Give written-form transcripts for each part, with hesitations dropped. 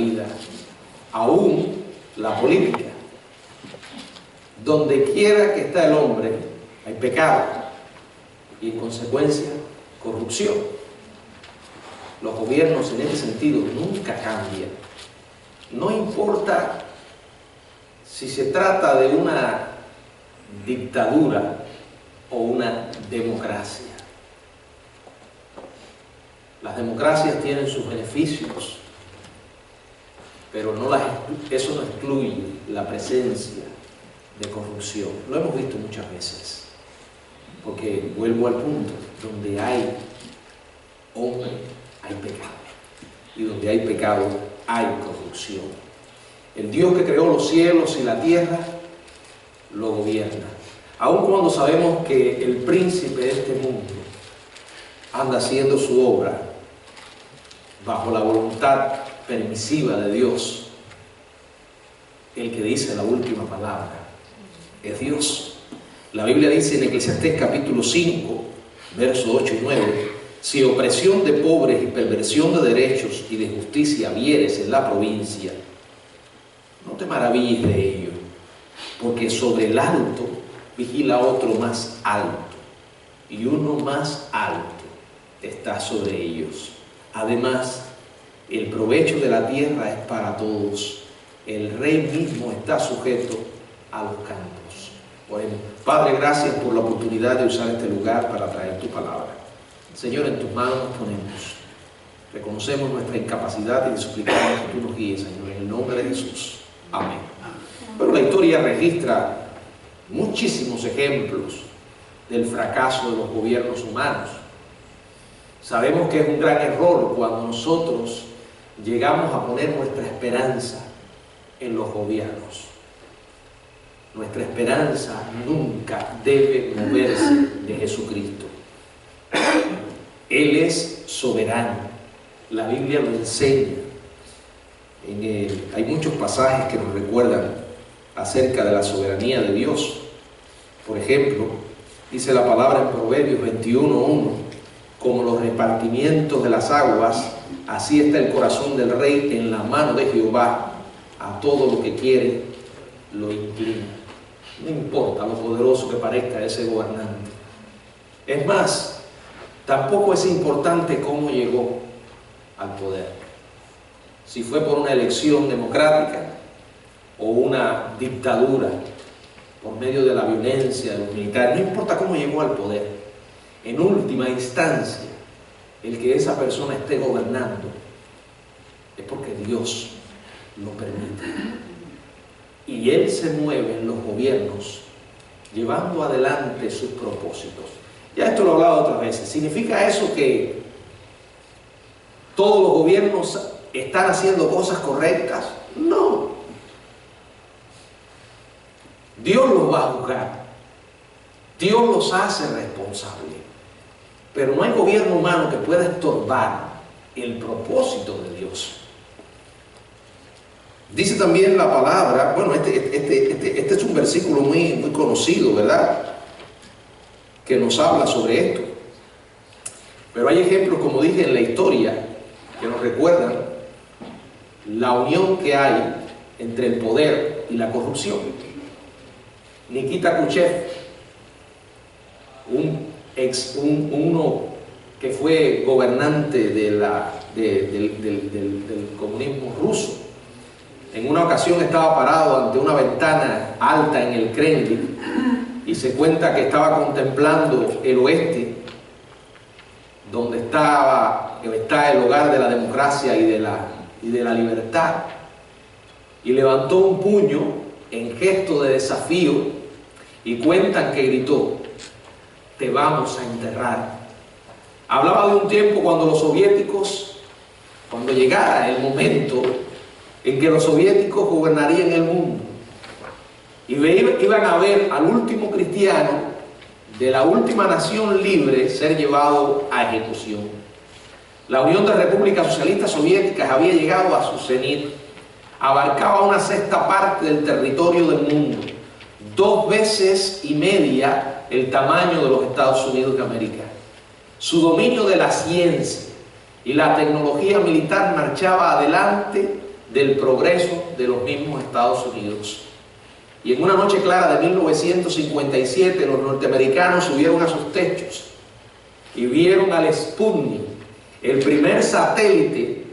vida, aún la política. Donde quiera que está el hombre, hay pecado y en consecuencia corrupción. Los gobiernos en ese sentido nunca cambian. No importa si se trata de una dictadura o una democracia. Las democracias tienen sus beneficios, pero eso no excluye la presencia de corrupción. Lo hemos visto muchas veces, porque vuelvo al punto, donde hay hombre, hay pecado, y donde hay pecado, hay corrupción. El Dios que creó los cielos y la tierra lo gobierna, aun cuando sabemos que el príncipe de este mundo anda haciendo su obra bajo la voluntad permisiva de Dios. El que dice la última palabra es Dios. La Biblia dice en Eclesiastés capítulo 5, versos 8 y 9: si opresión de pobres y perversión de derechos y de justicia vieres en la provincia, no te maravilles de ello, porque sobre el alto vigila otro más alto, y uno más alto está sobre ellos. Además, el provecho de la tierra es para todos. El rey mismo está sujeto a los campos. Oremos. Padre, gracias por la oportunidad de usar este lugar para traer tu palabra. Señor, en tus manos nos ponemos. Reconocemos nuestra incapacidad y te suplicamos que tú nos guíes, Señor, en el nombre de Jesús. Amén. Pero la historia registra muchísimos ejemplos del fracaso de los gobiernos humanos. Sabemos que es un gran error cuando nosotros llegamos a poner nuestra esperanza en los gobiernos. Nuestra esperanza nunca debe moverse de Jesucristo. Él es soberano. La Biblia lo enseña. Hay muchos pasajes que nos recuerdan acerca de la soberanía de Dios. Por ejemplo, dice la palabra en Proverbios 21:1: como los repartimientos de las aguas, así está el corazón del rey en la mano de Jehová. A todo lo que quiere lo inclina. No importa lo poderoso que parezca ese gobernante. Es más, tampoco es importante cómo llegó al poder. Si fue por una elección democrática o una dictadura por medio de la violencia de los militares, no importa cómo llegó al poder. En última instancia, el que esa persona esté gobernando es porque Dios lo permite. Y Él se mueve en los gobiernos llevando adelante sus propósitos. Ya esto lo he hablado otras veces. ¿Significa eso que todos los gobiernos están haciendo cosas correctas? No. Dios los va a juzgar. Dios los hace responsables. Pero no hay gobierno humano que pueda estorbar el propósito de Dios. Dice también la palabra, bueno, este es un versículo muy conocido, ¿verdad?, que nos habla sobre esto. Pero hay ejemplos, como dije, en la historia que nos recuerdan la unión que hay entre el poder y la corrupción. Nikita Khrushchev, uno que fue gobernante del comunismo ruso, en una ocasión estaba parado ante una ventana alta en el Kremlin y se cuenta que estaba contemplando el oeste, donde está el hogar de la democracia y de la libertad, y levantó un puño en gesto de desafío y cuentan que gritó: te vamos a enterrar. Hablaba de un tiempo cuando cuando llegara el momento en que los soviéticos gobernarían el mundo y iban a ver al último cristiano de la última nación libre ser llevado a ejecución. La Unión de Repúblicas Socialistas Soviéticas había llegado a su cenit, abarcaba una sexta parte del territorio del mundo, 2 veces y media el tamaño de los Estados Unidos de América. Su dominio de la ciencia y la tecnología militar marchaba adelante del progreso de los mismos Estados Unidos. Y en una noche clara de 1957, los norteamericanos subieron a sus techos y vieron al Sputnik, el primer satélite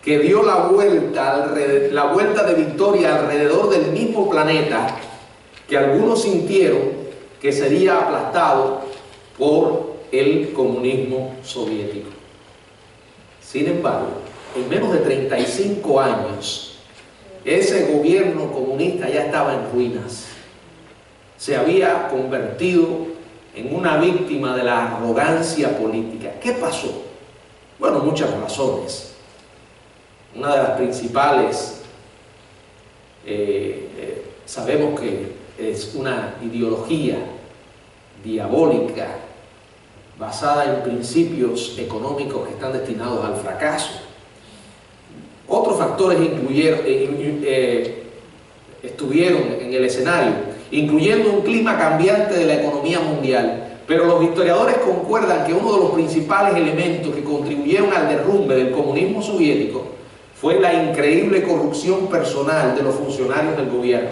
que dio la vuelta de victoria alrededor del mismo planeta, que algunos sintieron que sería aplastado por el comunismo soviético. Sin embargo, en menos de 35 años, ese gobierno comunista ya estaba en ruinas. Se había convertido en una víctima de la arrogancia política. ¿Qué pasó? Bueno, muchas razones. Una de las principales, sabemos que es una ideología diabólica basada en principios económicos que están destinados al fracaso. Otros factores estuvieron en el escenario, incluyendo un clima cambiante de la economía mundial. Pero los historiadores concuerdan que uno de los principales elementos que contribuyeron al derrumbe del comunismo soviético fue la increíble corrupción personal de los funcionarios del gobierno.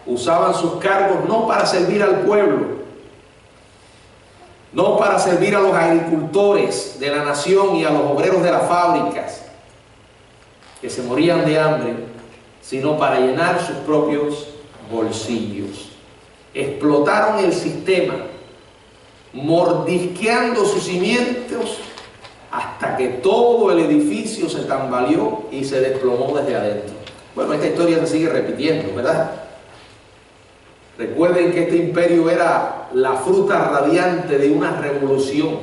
Usaban sus cargos no para servir al pueblo, no para servir a los agricultores de la nación y a los obreros de las fábricas que se morían de hambre, sino para llenar sus propios bolsillos. Explotaron el sistema, mordisqueando sus cimientos hasta que todo el edificio se tambaleó y se desplomó desde adentro. Bueno, esta historia se sigue repitiendo, ¿verdad? Recuerden que este imperio era la fruta radiante de una revolución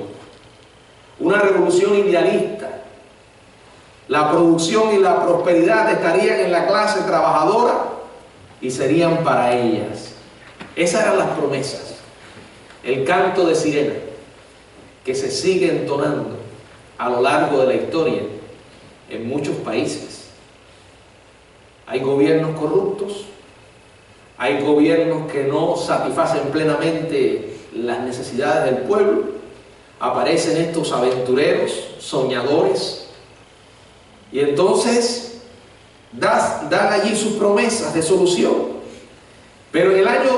idealista. La producción y la prosperidad estarían en la clase trabajadora y serían para ellas. Esas eran las promesas. El canto de sirena que se sigue entonando a lo largo de la historia en muchos países. Hay gobiernos corruptos, hay gobiernos que no satisfacen plenamente las necesidades del pueblo, aparecen estos aventureros, soñadores, y entonces dan allí sus promesas de solución. Pero en el año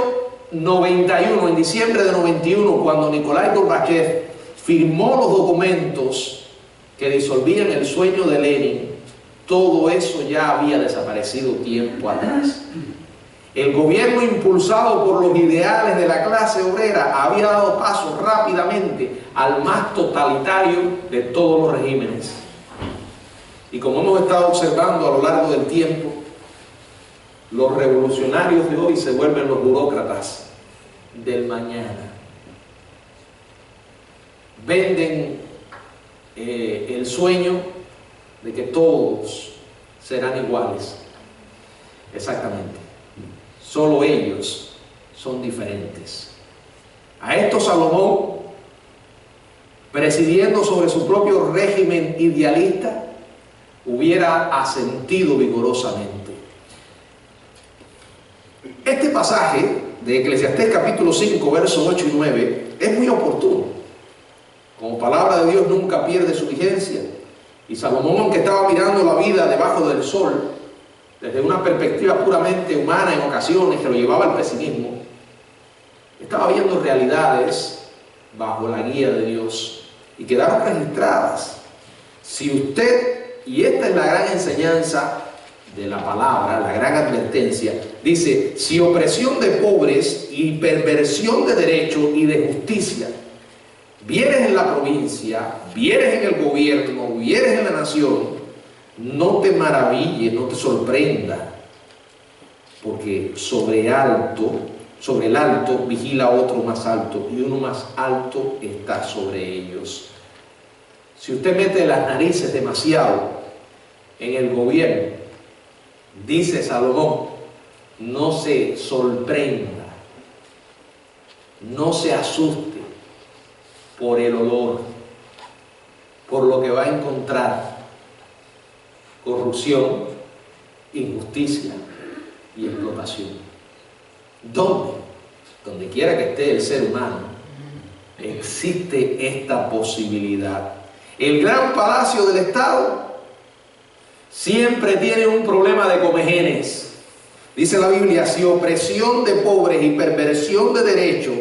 91, en diciembre de 91, cuando Nikolai Gorbachev firmó los documentos que disolvían el sueño de Lenin, todo eso ya había desaparecido tiempo atrás. El gobierno, impulsado por los ideales de la clase obrera, había dado paso rápidamente al más totalitario de todos los regímenes. Y como hemos estado observando a lo largo del tiempo, los revolucionarios de hoy se vuelven los burócratas del mañana. Venden el sueño de que todos serán iguales. Exactamente. Solo ellos son diferentes. A esto Salomón, presidiendo sobre su propio régimen idealista, hubiera asentido vigorosamente. Este pasaje de Eclesiastés capítulo 5, versos 8 y 9 es muy oportuno. Como palabra de Dios nunca pierde su vigencia. Y Salomón, aunque estaba mirando la vida debajo del sol, desde una perspectiva puramente humana en ocasiones que lo llevaba al pesimismo, estaba viendo realidades bajo la guía de Dios y quedaron registradas. Si usted, y esta es la gran enseñanza de la palabra, la gran advertencia, dice: si opresión de pobres y perversión de derecho y de justicia vieres en la provincia, vieres en el gobierno, vieres en la nación, no te maravilles, no te sorprenda, porque sobre el alto vigila otro más alto, y uno más alto está sobre ellos. Si usted mete las narices demasiado en el gobierno, dice Salomón, no se sorprenda, no se asuste por el olor, por lo que va a encontrar: corrupción, injusticia y explotación. ¿Dónde? Donde quiera que esté el ser humano, existe esta posibilidad. El gran palacio del Estado siempre tienen un problema de comegenes. Dice la Biblia: si opresión de pobres y perversión de derecho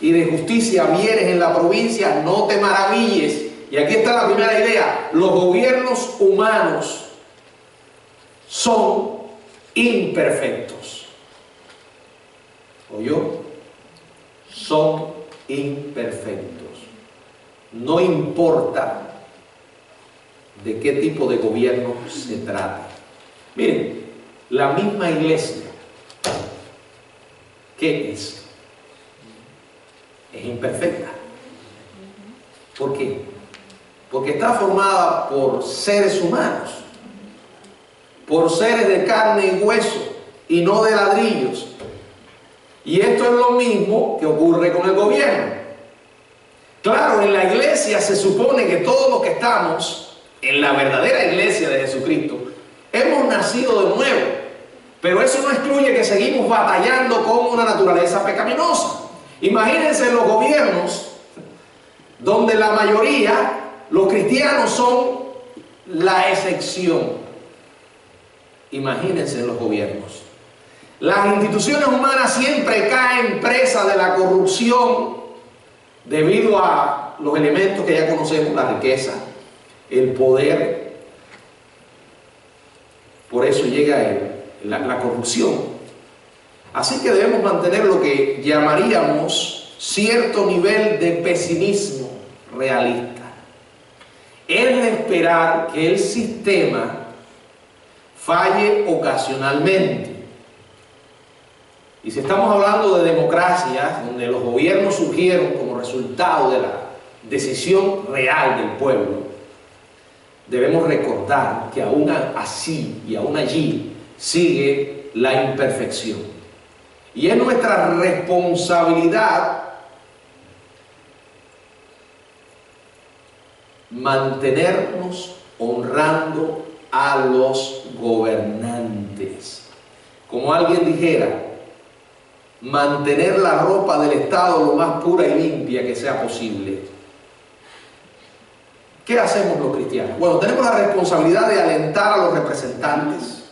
y de justicia vieres en la provincia, no te maravilles. Y aquí está la primera idea: los gobiernos humanos son imperfectos. ¿Oyó? Son imperfectos. No importa de qué tipo de gobierno se trata. Miren, la misma iglesia, ¿qué es? Es imperfecta. ¿Por qué? Porque está formada por seres humanos, por seres de carne y hueso y no de ladrillos. Y esto es lo mismo que ocurre con el gobierno. Claro, en la iglesia se supone que todos los que estamos en la verdadera iglesia de Jesucristo hemos nacido de nuevo, pero eso no excluye que seguimos batallando con una naturaleza pecaminosa. Imagínense los gobiernos donde la mayoría, los cristianos, son la excepción. Imagínense los gobiernos. Las instituciones humanas siempre caen presa de la corrupción debido a los elementos que ya conocemos: la riqueza, el poder. Por eso llega la corrupción. Así que debemos mantener lo que llamaríamos cierto nivel de pesimismo realista. Es de esperar que el sistema falle ocasionalmente. Y si estamos hablando de democracias donde los gobiernos surgieron como resultado de la decisión real del pueblo, debemos recordar que aún así y aún allí sigue la imperfección. Y es nuestra responsabilidad mantenernos honrando a los gobernantes. Como alguien dijera, mantener la ropa del Estado lo más pura y limpia que sea posible. ¿Qué hacemos los cristianos? Bueno, tenemos la responsabilidad de alentar a los representantes,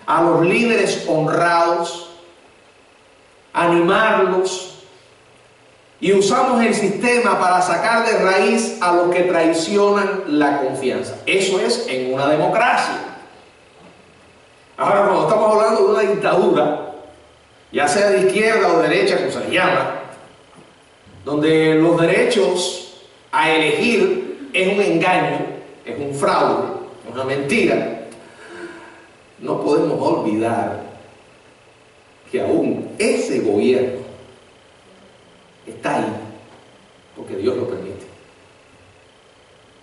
a los líderes honrados, animarlos, y usamos el sistema para sacar de raíz a los que traicionan la confianza. Eso es en una democracia. Ahora, cuando estamos hablando de una dictadura, ya sea de izquierda o de derecha, como se le llama, donde los derechos a elegir es un engaño, es un fraude, es una mentira, no podemos olvidar que aún ese gobierno está ahí porque Dios lo permite.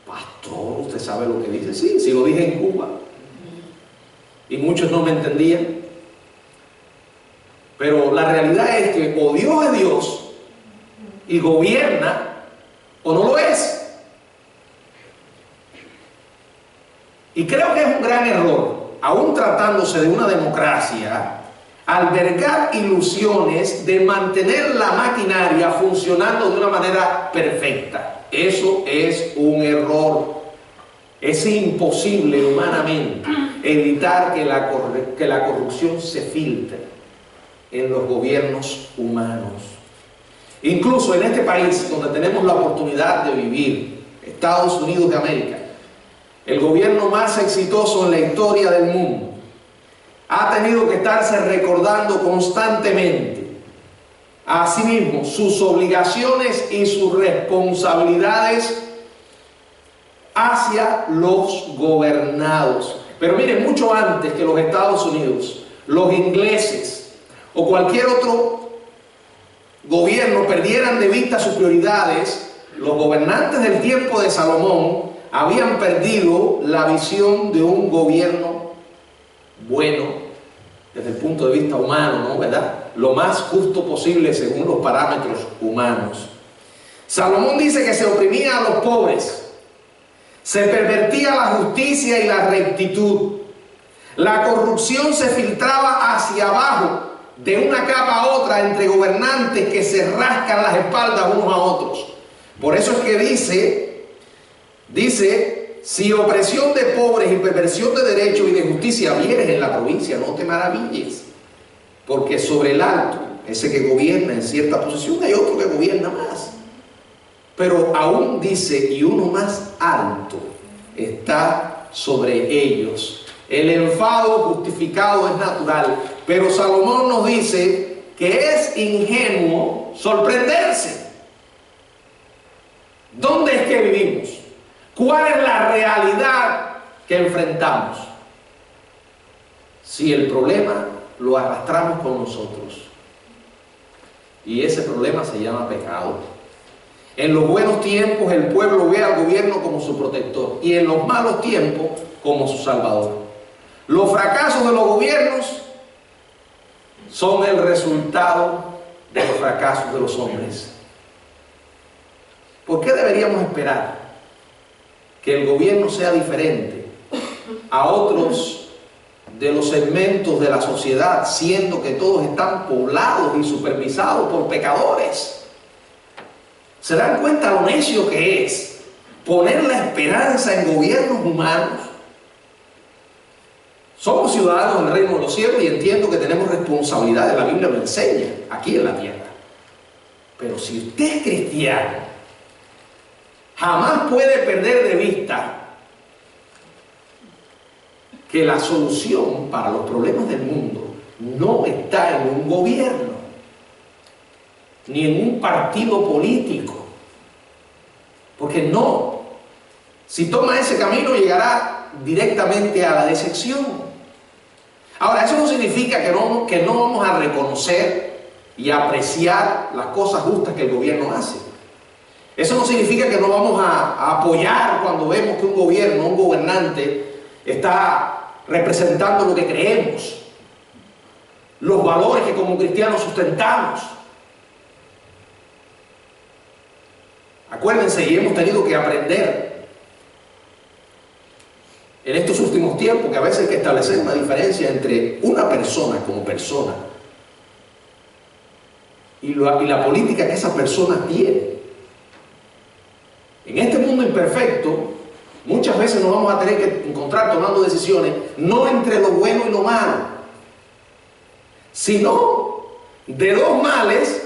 Pastor, ¿usted sabe lo que dice? Sí, sí lo dije en Cuba y muchos no me entendían. Pero la realidad es que o Dios es Dios y gobierna, o no lo es. Y creo que es un gran error, aún tratándose de una democracia, albergar ilusiones de mantener la maquinaria funcionando de una manera perfecta. Eso es un error. Es imposible humanamente evitar que la corrupción se filtre en los gobiernos humanos. Incluso en este país donde tenemos la oportunidad de vivir, Estados Unidos de América, el gobierno más exitoso en la historia del mundo, ha tenido que estarse recordando constantemente a sí mismo sus obligaciones y sus responsabilidades hacia los gobernados. Pero miren, mucho antes que los Estados Unidos, los ingleses o cualquier otro gobierno perdieran de vista sus prioridades, los gobernantes del tiempo de Salomón habían perdido la visión de un gobierno bueno desde el punto de vista humano, ¿no? ¿Verdad? Lo más justo posible según los parámetros humanos. Salomón dice que se oprimía a los pobres, se pervertía la justicia y la rectitud, la corrupción se filtraba hacia abajo de una capa a otra entre gobernantes que se rascan las espaldas unos a otros. Por eso es que dice, si opresión de pobres y perversión de derechos y de justicia vieres en la provincia, no te maravilles, porque sobre el alto, ese que gobierna en cierta posición, hay otro que gobierna más. Pero aún dice, y uno más alto está sobre ellos. El enfado justificado es natural, pero Salomón nos dice que es ingenuo sorprenderse. ¿Dónde es que vivimos? ¿Cuál es la realidad que enfrentamos? Si el problema lo arrastramos con nosotros, y ese problema se llama pecado. En los buenos tiempos el pueblo ve al gobierno como su protector y en los malos tiempos como su salvador. Los fracasos de los gobiernos son el resultado de los fracasos de los hombres. ¿Por qué deberíamos esperar que el gobierno sea diferente a otros de los segmentos de la sociedad, siendo que todos están poblados y supervisados por pecadores? ¿Se dan cuenta lo necio que es poner la esperanza en gobiernos humanos? Somos ciudadanos del reino de los cielos y entiendo que tenemos responsabilidades, la Biblia lo enseña, aquí en la tierra. Pero si usted es cristiano, jamás puede perder de vista que la solución para los problemas del mundo no está en un gobierno, ni en un partido político. Porque no, si toma ese camino llegará directamente a la decepción. Ahora, eso no significa que no vamos a reconocer y apreciar las cosas justas que el gobierno hace. Eso no significa que no vamos a apoyar cuando vemos que un gobierno, un gobernante está representando lo que creemos, los valores que como cristianos sustentamos. Acuérdense, y hemos tenido que aprender en estos últimos tiempos que a veces hay que establecer una diferencia entre una persona como persona y la política que esa persona tiene. En este mundo imperfecto, muchas veces nos vamos a tener que encontrar tomando decisiones no entre lo bueno y lo malo, sino de dos males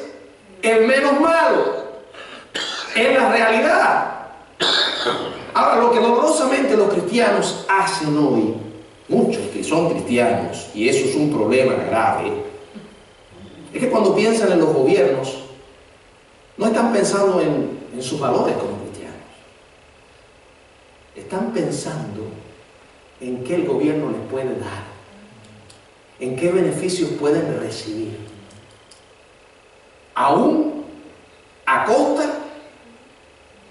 el menos malo. Es la realidad. Ahora, lo que dolorosamente los cristianos hacen hoy, muchos que son cristianos, y eso es un problema grave, es que cuando piensan en los gobiernos, no están pensando en sus valores como cristianos. Están pensando en qué el gobierno les puede dar, en qué beneficios pueden recibir, aún a costa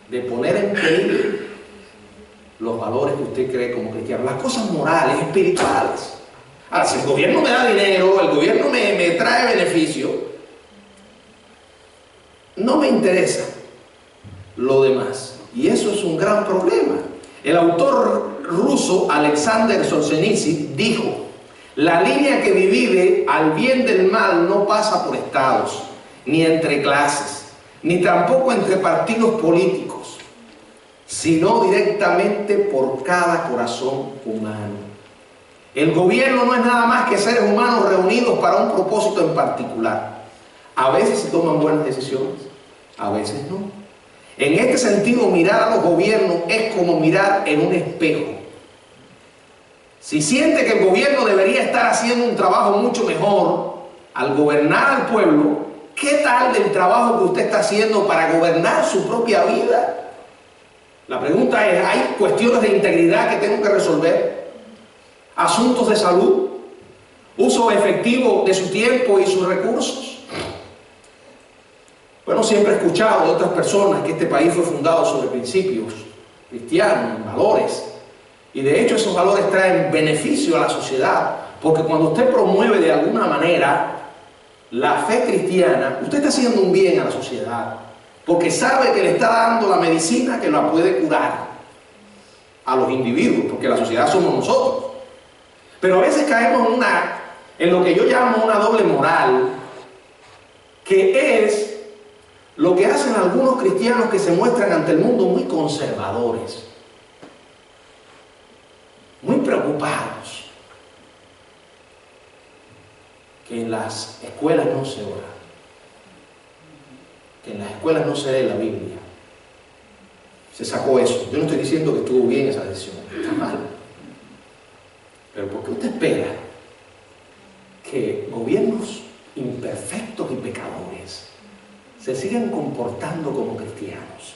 de poner en peligro los valores que usted cree como cristiano, las cosas morales, espirituales. Ahora, si el gobierno me da dinero, el gobierno me trae beneficio, no me interesa lo demás. Y eso es un gran problema. El autor ruso Alexander Solzhenitsyn dijo: la línea que divide al bien del mal no pasa por estados, ni entre clases, ni tampoco entre partidos políticos, sino directamente por cada corazón humano. El gobierno no es nada más que seres humanos reunidos para un propósito en particular. A veces se toman buenas decisiones, a veces no. En este sentido, mirar a los gobiernos es como mirar en un espejo. Si siente que el gobierno debería estar haciendo un trabajo mucho mejor al gobernar al pueblo, ¿qué tal del trabajo que usted está haciendo para gobernar su propia vida? La pregunta es, ¿hay cuestiones de integridad que tengo que resolver? ¿Asuntos de salud? ¿Uso efectivo de su tiempo y sus recursos? Bueno, siempre he escuchado de otras personas que este país fue fundado sobre principios cristianos, valores, y de hecho esos valores traen beneficio a la sociedad, porque cuando usted promueve de alguna manera la fe cristiana, usted está haciendo un bien a la sociedad, porque sabe que le está dando la medicina que la puede curar a los individuos, porque la sociedad somos nosotros. Pero a veces caemos en lo que yo llamo una doble moral, que es lo que hacen algunos cristianos que se muestran ante el mundo muy conservadores. preocupados que en las escuelas no se ora, que en las escuelas no se lee la Biblia. Se sacó eso. Yo no estoy diciendo que estuvo bien esa decisión, está mal. Pero ¿por qué usted espera que gobiernos imperfectos y pecadores se sigan comportando como cristianos?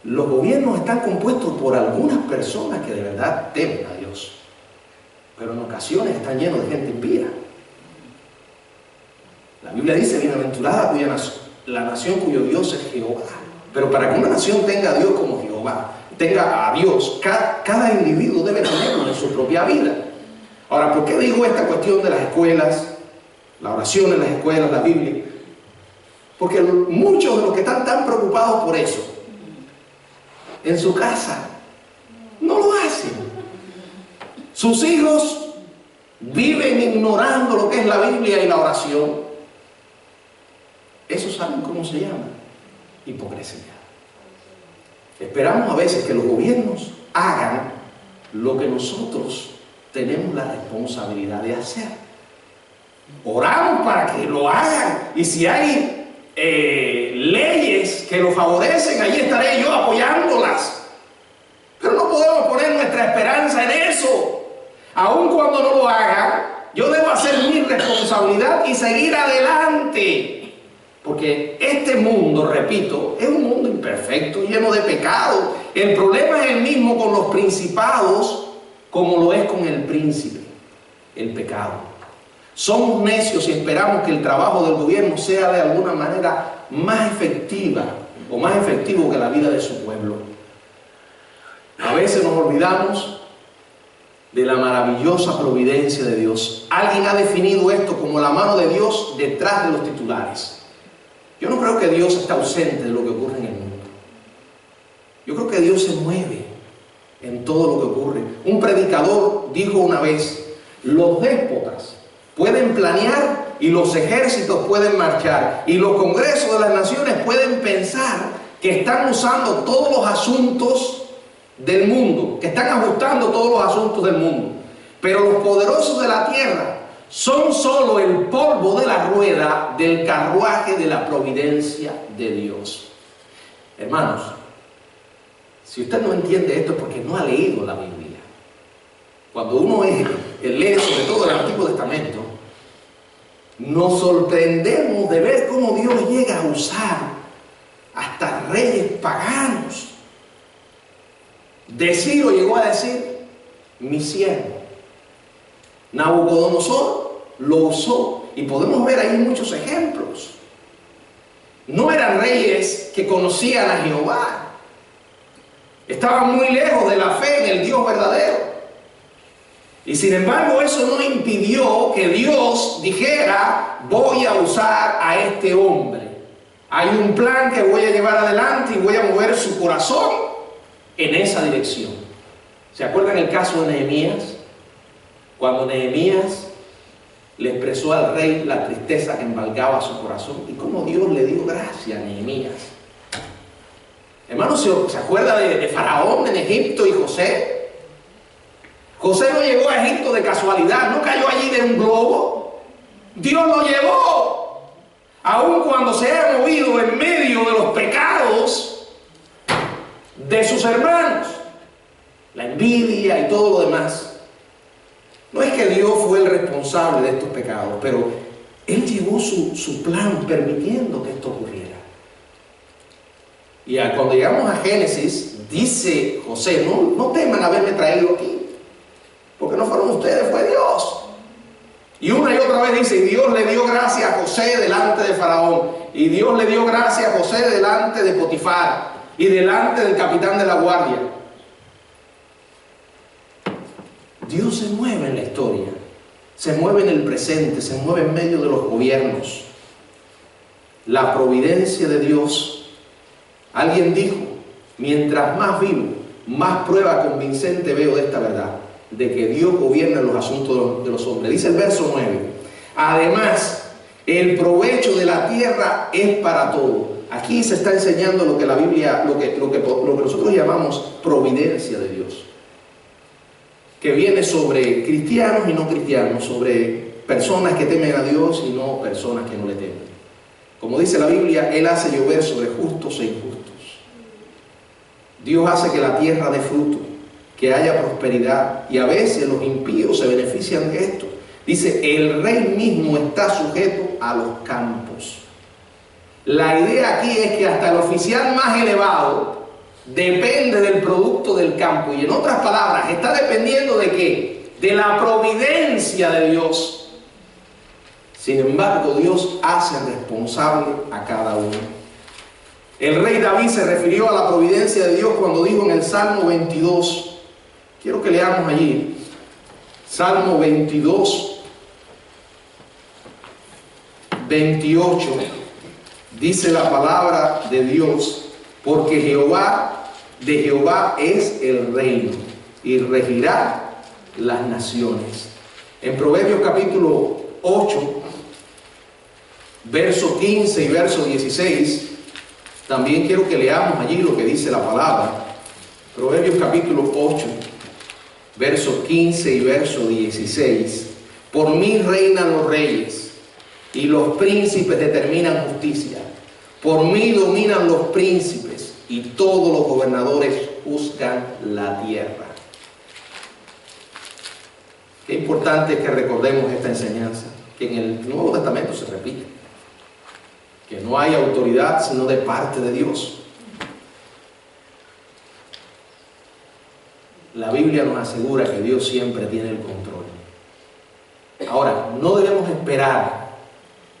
Los gobiernos están compuestos por algunas personas que de verdad temen a Dios, pero en ocasiones están llenos de gente impía. La Biblia dice: bienaventurada la nación cuyo Dios es Jehová. Pero para que una nación tenga a Dios como Jehová, tenga a Dios, cada individuo debe tenerlo en su propia vida. Ahora, ¿por qué digo esta cuestión de las escuelas, la oración en las escuelas, la Biblia? Porque muchos de los que están tan preocupados por eso, en su casa, no lo hacen. Sus hijos viven ignorando lo que es la Biblia y la oración. Eso saben cómo se llama: hipocresía. Esperamos a veces que los gobiernos hagan lo que nosotros tenemos la responsabilidad de hacer. Oramos para que lo hagan, y si hay leyes que lo favorecen, allí estaré yo apoyándolas. Pero no podemos poner nuestra esperanza en eso. Aun cuando no lo hagan, yo debo hacer mi responsabilidad y seguir adelante. Porque este mundo, repito, es un mundo imperfecto, lleno de pecado. El problema es el mismo con los principados como lo es con el príncipe, el pecado. Somos necios y esperamos que el trabajo del gobierno sea de alguna manera más efectiva o más efectivo que la vida de su pueblo. A veces nos olvidamos de la maravillosa providencia de Dios. Alguien ha definido esto como la mano de Dios detrás de los titulares. Yo no creo que Dios esté ausente de lo que ocurre en el mundo. Yo creo que Dios se mueve en todo lo que ocurre. Un predicador dijo una vez: los déspotas pueden planear y los ejércitos pueden marchar, y los congresos de las naciones pueden pensar que están usando todos los asuntos del mundo, que están ajustando todos los asuntos del mundo, pero los poderosos de la tierra son solo el polvo de la rueda del carruaje de la providencia de Dios. Hermanos, si usted no entiende esto es porque no ha leído la Biblia. Cuando uno lee sobre todo el Antiguo Testamento, nos sorprendemos de ver cómo Dios llega a usar hasta reyes paganos. Ciro llegó a decir: mi siervo. Nabucodonosor lo usó, y podemos ver ahí muchos ejemplos. No eran reyes que conocían a Jehová, estaban muy lejos de la fe en el Dios verdadero. Y sin embargo, eso no impidió que Dios dijera: voy a usar a este hombre. Hay un plan que voy a llevar adelante y voy a mover su corazón en esa dirección. ¿Se acuerdan el caso de Nehemías? Cuando Nehemías le expresó al rey la tristeza que embargaba su corazón, y cómo Dios le dio gracia a Nehemías. Hermanos, ¿se acuerda de Faraón en Egipto y José? José no llegó a Egipto de casualidad, no cayó allí de un globo. Dios lo llevó, aun cuando se ha movido en medio de los pecados de sus hermanos, la envidia y todo lo demás. No es que Dios fue el responsable de estos pecados, pero Él llevó su plan permitiendo que esto ocurriera. Y cuando llegamos a Génesis, dice José: no teman haberme traído aquí, porque no fueron ustedes, fue Dios. Y una y otra vez dice: y Dios le dio gracia a José delante de Faraón, y Dios le dio gracia a José delante de Potifar, y delante del capitán de la guardia. Dios se mueve en la historia, se mueve en el presente, se mueve en medio de los gobiernos. La providencia de Dios. Alguien dijo: mientras más vivo, más prueba convincente veo de esta verdad, de que Dios gobierna los asuntos de los hombres. Dice el verso 9: además, el provecho de la tierra es para todo, aquí se está enseñando lo que la Biblia, lo que nosotros llamamos providencia de Dios, que viene sobre cristianos y no cristianos, sobre personas que temen a Dios y no personas que no le temen. Como dice la Biblia, Él hace llover sobre justos e injustos. Dios hace que la tierra dé fruto, que haya prosperidad, y a veces los impíos se benefician de esto. Dice, el rey mismo está sujeto a los campos. La idea aquí es que hasta el oficial más elevado depende del producto del campo, y en otras palabras, está dependiendo ¿de qué? De la providencia de Dios. Sin embargo, Dios hace responsable a cada uno. El rey David se refirió a la providencia de Dios cuando dijo en el Salmo 22, quiero que leamos allí, Salmo 22, 28, dice la palabra de Dios, porque de Jehová es el reino y regirá las naciones. En Proverbios capítulo 8, verso 15 y verso 16, también quiero que leamos allí lo que dice la palabra. Proverbios capítulo 8, verso 15 y verso 16. Por mí reinan los reyes y los príncipes determinan justicia. Por mí dominan los príncipes y todos los gobernadores juzgan la tierra. Qué importante es que recordemos esta enseñanza, que en el Nuevo Testamento se repite, que no hay autoridad sino de parte de Dios. La Biblia nos asegura que Dios siempre tiene el control. Ahora, no debemos esperar,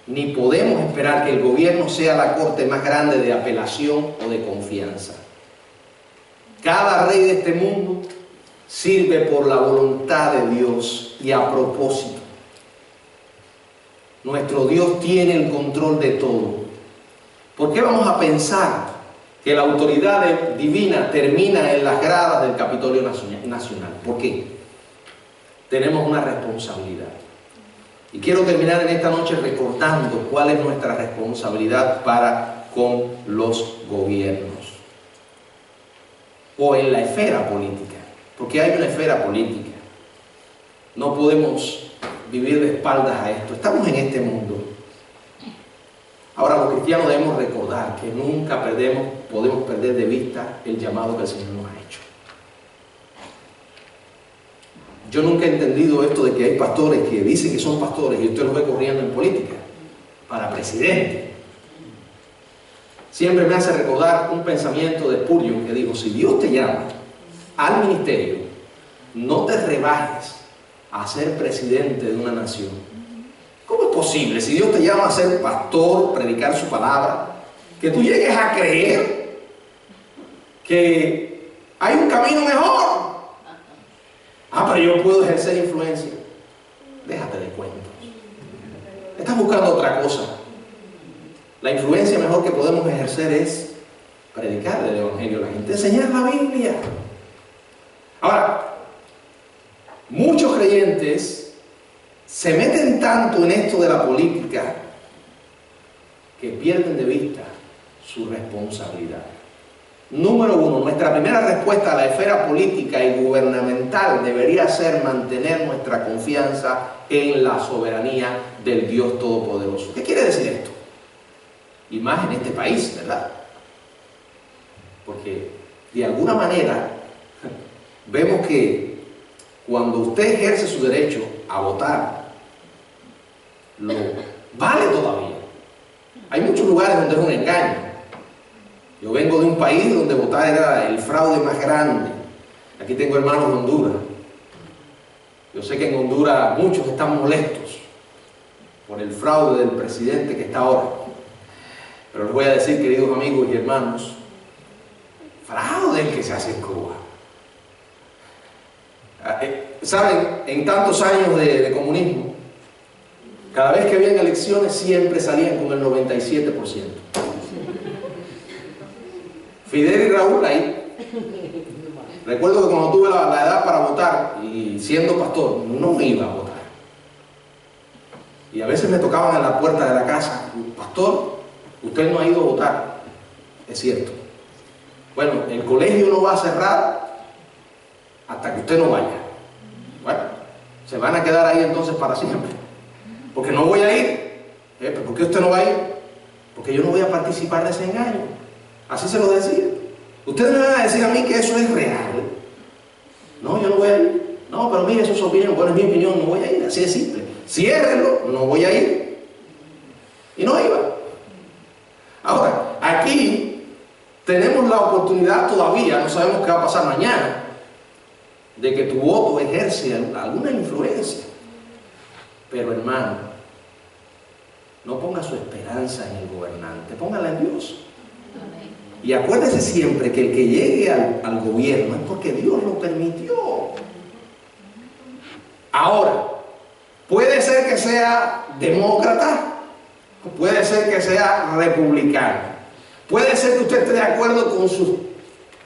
ni podemos esperar que el gobierno sea la corte más grande de apelación o de confianza. Cada rey de este mundo sirve por la voluntad de Dios y a propósito. Nuestro Dios tiene el control de todo. ¿Por qué vamos a pensar que la autoridad divina termina en las gradas del Capitolio Nacional? ¿Por qué? Tenemos una responsabilidad. Y quiero terminar en esta noche recordando cuál es nuestra responsabilidad para con los gobiernos o en la esfera política, porque hay una esfera política. No podemos vivir de espaldas a esto. Estamos en este mundo. Ahora, los cristianos debemos recordar que nunca podemos perder de vista el llamado que el Señor nos ha hecho. Yo nunca he entendido esto de que hay pastores que dicen que son pastores y usted los ve corriendo en política para presidente. Siempre me hace recordar un pensamiento de Spurgeon que dijo: si Dios te llama al ministerio, no te rebajes a ser presidente de una nación. ¿Cómo es posible, si Dios te llama a ser pastor, predicar su palabra, que tú llegues a creer que hay un camino mejor? Pero yo puedo ejercer influencia. Déjate de cuentos. Estás buscando otra cosa. La influencia mejor que podemos ejercer es predicar el Evangelio a la gente, enseñar la Biblia. Ahora, muchos creyentes se meten tanto en esto de la política que pierden de vista su responsabilidad. Número uno, nuestra primera respuesta a la esfera política y gubernamental debería ser mantener nuestra confianza en la soberanía del Dios Todopoderoso. ¿Qué quiere decir esto? Y más en este país, ¿verdad? Porque de alguna manera vemos que cuando usted ejerce su derecho a votar, lo vale todavía. Hay muchos lugares donde es un engaño. Yo vengo de un país donde votar era el fraude más grande. Aquí tengo hermanos de Honduras. Yo sé que en Honduras muchos están molestos por el fraude del presidente que está ahora. Pero les voy a decir, queridos amigos y hermanos, fraude el que se hace en Cuba. ¿Saben? En tantos años de comunismo, cada vez que habían elecciones siempre salían con el 97%. Fidel y Raúl ahí. Recuerdo que cuando tuve la edad para votar y siendo pastor, no iba a votar. Y a veces me tocaban en la puerta de la casa: pastor, usted no ha ido a votar. Es cierto. Bueno, el colegio no va a cerrar hasta que usted no vaya. Bueno, se van a quedar ahí entonces para siempre. Porque no voy a ir. ¿Por qué usted no va a ir? Porque yo no voy a participar de ese engaño. Así se lo decía. Ustedes me van a decir a mí que eso es real. No, yo no voy a ir. No, pero mire, eso es su opinión. Bueno, es mi opinión, no voy a ir. Así de simple. Ciérrenlo, no voy a ir. Y no iba. Ahora, aquí tenemos la oportunidad todavía, no sabemos qué va a pasar mañana, de que tu voto ejerce alguna influencia. Pero hermano, no ponga su esperanza en el gobernante, póngala en Dios. Y acuérdese siempre que el que llegue al gobierno es porque Dios lo permitió. Ahora, puede ser que sea demócrata, puede ser que sea republicano, puede ser que usted esté de acuerdo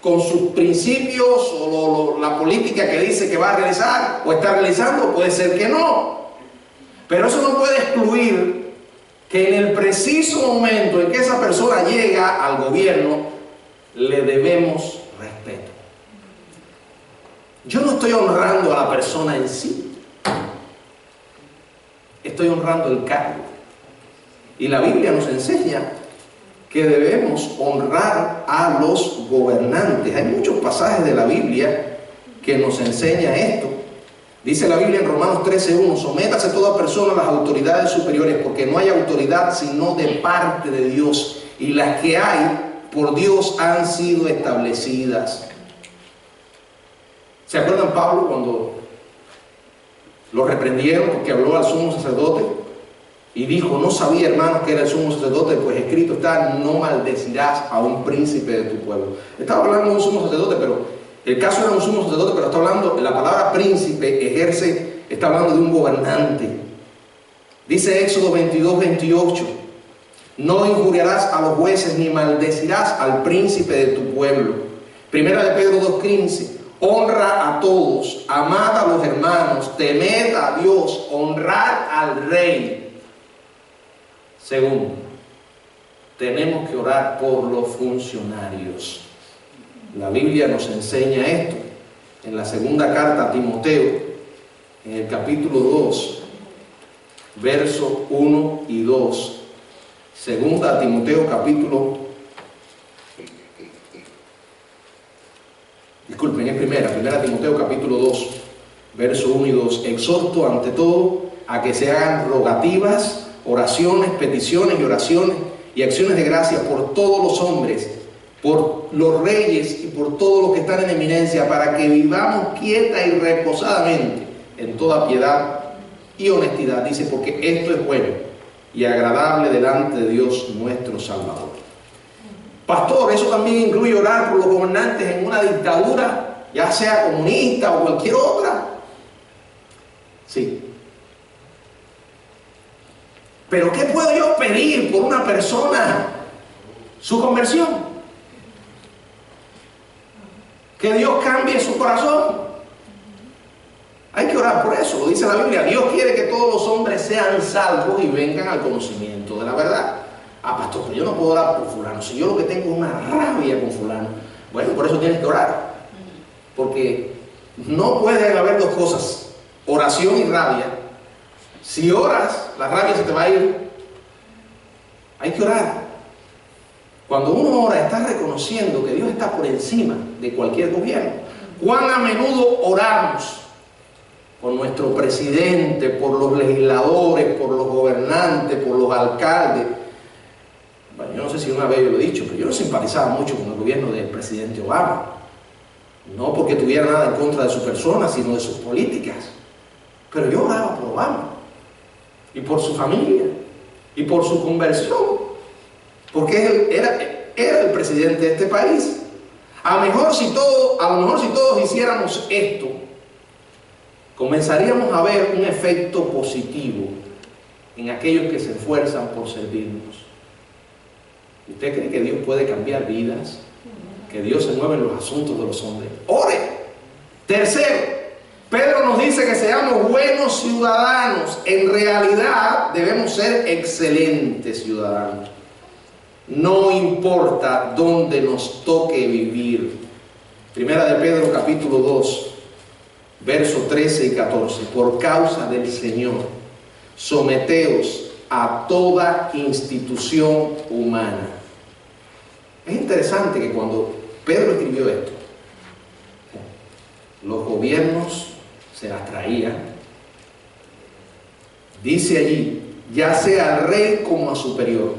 con sus principios o la política que dice que va a realizar o está realizando, puede ser que no. Pero eso no puede excluir que en el preciso momento en que esa persona llega al gobierno, le debemos respeto. Yo no estoy honrando a la persona en sí, estoy honrando el cargo. Y la Biblia nos enseña que debemos honrar a los gobernantes. Hay muchos pasajes de la Biblia que nos enseña esto. Dice la Biblia en Romanos 13:1, sométase toda persona a las autoridades superiores, porque no hay autoridad sino de parte de Dios, y las que hay por Dios han sido establecidas. ¿Se acuerdan Pablo cuando lo reprendieron porque habló al sumo sacerdote? Y dijo, no sabía, hermanos, que era el sumo sacerdote, pues escrito está, no maldecirás a un príncipe de tu pueblo. Estaba hablando de un sumo sacerdote, pero el caso era un sumo sacerdote, pero está hablando, la palabra príncipe, está hablando de un gobernante. Dice Éxodo 22:28, no injuriarás a los jueces ni maldecirás al príncipe de tu pueblo. Primera de Pedro 2:15, honra a todos, amad a los hermanos, temed a Dios, honrad al rey. Segundo, tenemos que orar por los funcionarios. La Biblia nos enseña esto en la segunda carta a Timoteo, en el capítulo 2, versos 1 y 2. Segunda a Timoteo primera Timoteo capítulo 2, versos 1 y 2. Exhorto ante todo a que se hagan rogativas, oraciones, peticiones y oraciones y acciones de gracias por todos los hombres, por los reyes y por todos los que están en eminencia, para que vivamos quieta y reposadamente en toda piedad y honestidad. Dice, porque esto es bueno y agradable delante de Dios nuestro Salvador. Pastor, eso también incluye orar por los gobernantes en una dictadura, ya sea comunista o cualquier otra. Sí. Pero ¿qué puedo yo pedir por una persona? Su conversión. Que Dios cambie su corazón. Hay que orar por eso, lo dice la Biblia. Dios quiere que todos los hombres sean salvos y vengan al conocimiento de la verdad. Ah, pastor, pero yo no puedo orar por fulano. Si yo lo que tengo es una rabia con fulano. Bueno, por eso tienes que orar. Porque no pueden haber dos cosas, oración y rabia. Si oras, la rabia se te va a ir. Hay que orar. Cuando uno ora, está reconociendo que Dios está por encima de cualquier gobierno. ¿Cuán a menudo oramos por nuestro presidente, por los legisladores, por los gobernantes, por los alcaldes? Bueno, yo no sé si una vez yo lo he dicho, pero yo no simpatizaba mucho con el gobierno del presidente Obama. No porque tuviera nada en contra de su persona, sino de sus políticas. Pero yo oraba por Obama, y por su familia, y por su conversión, porque él era el presidente de este país. A lo mejor si todos hiciéramos esto, comenzaríamos a ver un efecto positivo en aquellos que se esfuerzan por servirnos. ¿Usted cree que Dios puede cambiar vidas? Que Dios se mueve en los asuntos de los hombres. ¡Ore! Tercero, Pedro nos dice que seamos buenos ciudadanos. En realidad debemos ser excelentes ciudadanos. No importa dónde nos toque vivir. Primera de Pedro capítulo 2, versos 13 y 14. Por causa del Señor, someteos a toda institución humana. Es interesante que cuando Pedro escribió esto, los gobiernos se las traían. Dice allí, ya sea al rey como a superior,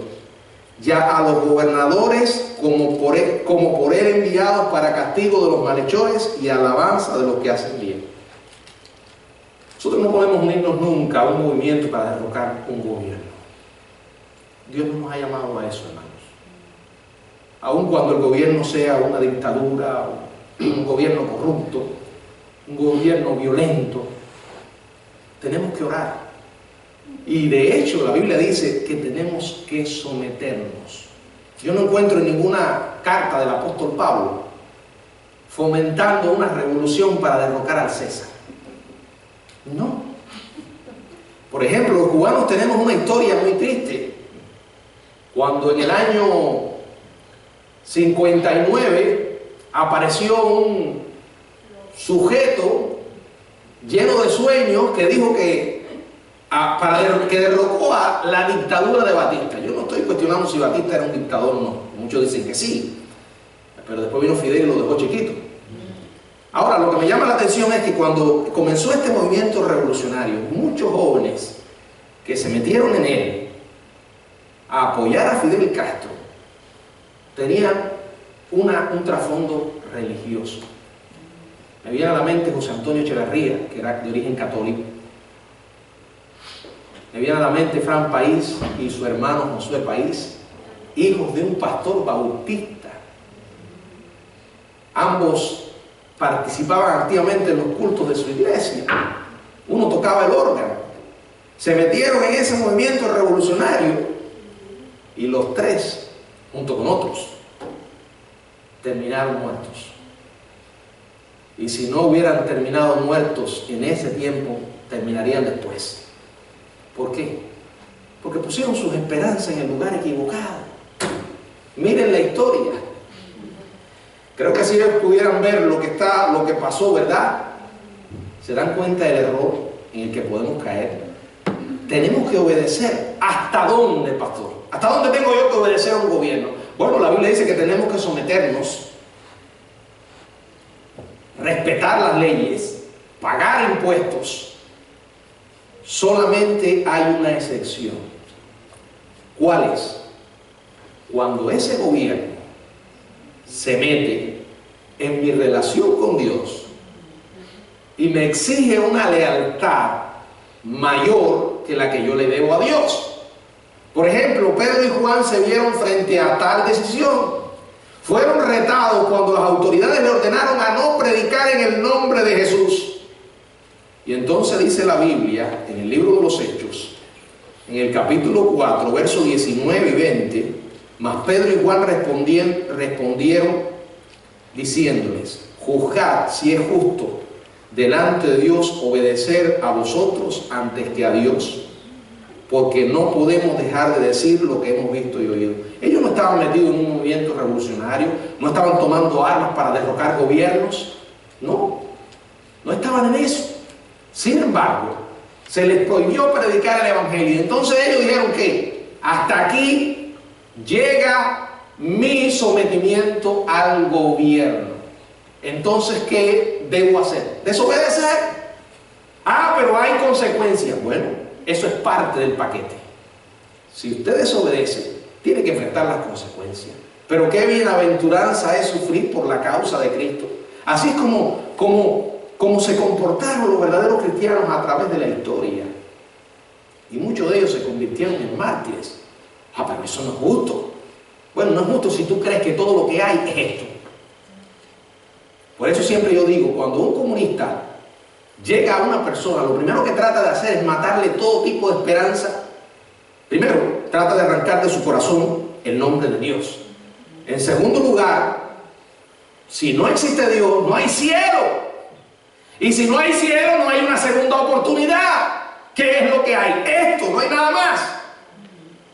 ya a los gobernadores como por él enviados para castigo de los malhechores y alabanza de los que hacen bien. Nosotros no podemos unirnos nunca a un movimiento para derrocar un gobierno. Dios no nos ha llamado a eso, hermanos. Aun cuando el gobierno sea una dictadura, un gobierno corrupto, un gobierno violento, tenemos que orar. Y de hecho la Biblia dice que tenemos que someternos. Yo no encuentro en ninguna carta del apóstol Pablo fomentando una revolución para derrocar al César. No. Por ejemplo, los cubanos tenemos una historia muy triste. Cuando en el año 59 apareció un sujeto lleno de sueños que dijo que derrocó a la dictadura de Batista. Yo no estoy cuestionando si Batista era un dictador o no. Muchos dicen que sí, pero después vino Fidel y lo dejó chiquito. Ahora, lo que me llama la atención es que cuando comenzó este movimiento revolucionario, muchos jóvenes que se metieron en él a apoyar a Fidel Castro tenían un trasfondo religioso. Me viene a la mente José Antonio Echeverría, que era de origen católico. Me viene a la mente Fran País y su hermano Josué País, hijos de un pastor bautista. Ambos participaban activamente en los cultos de su iglesia. Uno tocaba el órgano. Se metieron en ese movimiento revolucionario y los tres, junto con otros, terminaron muertos. Y si no hubieran terminado muertos en ese tiempo, terminarían después. ¿Por qué? Porque pusieron sus esperanzas en el lugar equivocado. Miren la historia. Creo que si ellos pudieran ver lo que pasó, ¿verdad? Se dan cuenta del error en el que podemos caer. Tenemos que obedecer. ¿Hasta dónde, pastor? ¿Hasta dónde tengo yo que obedecer a un gobierno? Bueno, la Biblia dice que tenemos que someternos, respetar las leyes, pagar impuestos. Solamente hay una excepción. ¿Cuál es? Cuando ese gobierno se mete en mi relación con Dios y me exige una lealtad mayor que la que yo le debo a Dios. Por ejemplo, Pedro y Juan se vieron frente a tal decisión. Fueron retados cuando las autoridades le ordenaron a no predicar en el nombre de Jesús. Y entonces dice la Biblia, en el libro de los Hechos, en el capítulo 4, versos 19 y 20, mas Pedro y Juan respondieron diciéndoles, juzgad si es justo delante de Dios obedecer a vosotros antes que a Dios, porque no podemos dejar de decir lo que hemos visto y oído. Ellos no estaban metidos en un movimiento revolucionario, no estaban tomando armas para derrocar gobiernos, no estaban en eso. Sin embargo, se les prohibió predicar el evangelio. Y entonces ellos dijeron que hasta aquí llega mi sometimiento al gobierno. Entonces, ¿qué debo hacer? ¿Desobedecer? Pero hay consecuencias. Bueno, eso es parte del paquete. Si usted desobedece, tiene que enfrentar las consecuencias. Pero qué bienaventuranza es sufrir por la causa de Cristo. Así es como se comportaron los verdaderos cristianos a través de la historia. Y muchos de ellos se convirtieron en mártires. Pero eso no es justo. Bueno, no es justo si tú crees que todo lo que hay es esto. Por eso siempre yo digo, cuando un comunista llega a una persona, lo primero que trata de hacer es matarle todo tipo de esperanza. Primero, trata de arrancar de su corazón el nombre de Dios. En segundo lugar, si no existe Dios, no hay cielo. Y si no hay cielo, no hay una segunda oportunidad. ¿Qué es lo que hay? Esto, no hay nada más.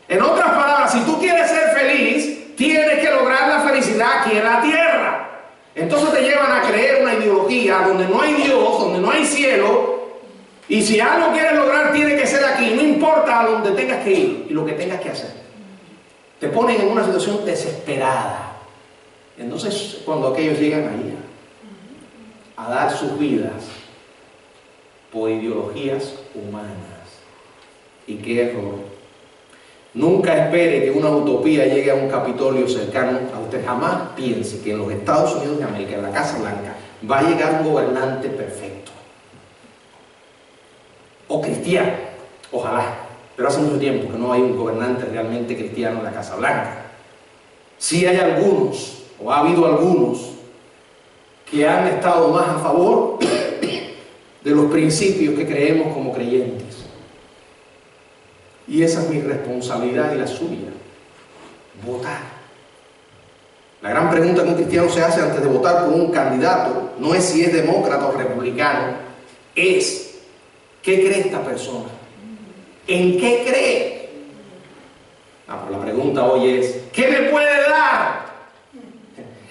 En otras palabras, si tú quieres ser feliz, tienes que lograr la felicidad aquí en la tierra. Entonces te llevan a creer una ideología donde no hay Dios, donde no hay cielo, y si algo quieres lograr tiene que ser aquí, no importa a donde tengas que ir y lo que tengas que hacer. Te ponen en una situación desesperada. Entonces, cuando aquellos llegan ahí a dar sus vidas por ideologías humanas, y qué error. Nunca espere que una utopía llegue a un Capitolio cercano a usted. Jamás piense que en los Estados Unidos de América, en la Casa Blanca, va a llegar un gobernante perfecto. O cristiano, ojalá. Pero hace mucho tiempo que no hay un gobernante realmente cristiano en la Casa Blanca. Sí hay algunos, o ha habido algunos, que han estado más a favor de los principios que creemos como creyentes. Y esa es mi responsabilidad y la suya. Votar. La gran pregunta que un cristiano se hace antes de votar por un candidato no es si es demócrata o republicano, es ¿qué cree esta persona? ¿En qué cree? Pero la pregunta hoy es ¿qué me puede dar?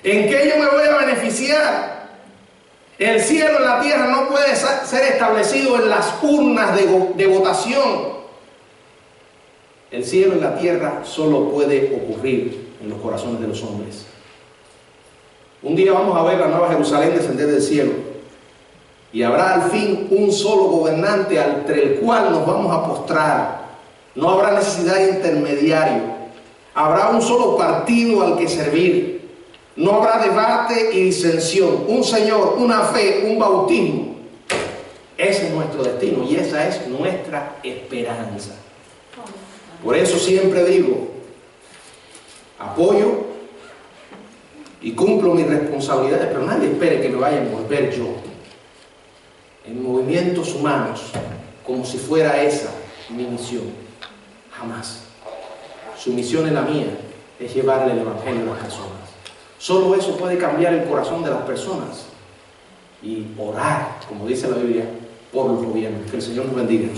¿En qué yo me voy a beneficiar? El cielo en la tierra no puede ser establecido en las urnas de votación. El cielo en la tierra solo puede ocurrir en los corazones de los hombres. Un día vamos a ver la Nueva Jerusalén descender del cielo y habrá al fin un solo gobernante entre el cual nos vamos a postrar. No habrá necesidad de intermediario. Habrá un solo partido al que servir. No habrá debate y disensión. Un Señor, una fe, un bautismo. Ese es nuestro destino y esa es nuestra esperanza. Por eso siempre digo, apoyo y cumplo mis responsabilidades, pero nadie espere que me vaya a envolver yo en movimientos humanos como si fuera esa mi misión. Jamás. Su misión es la mía, es llevarle el Evangelio a las personas. Solo eso puede cambiar el corazón de las personas y orar, como dice la Biblia, por los gobiernos. Que el Señor nos bendiga.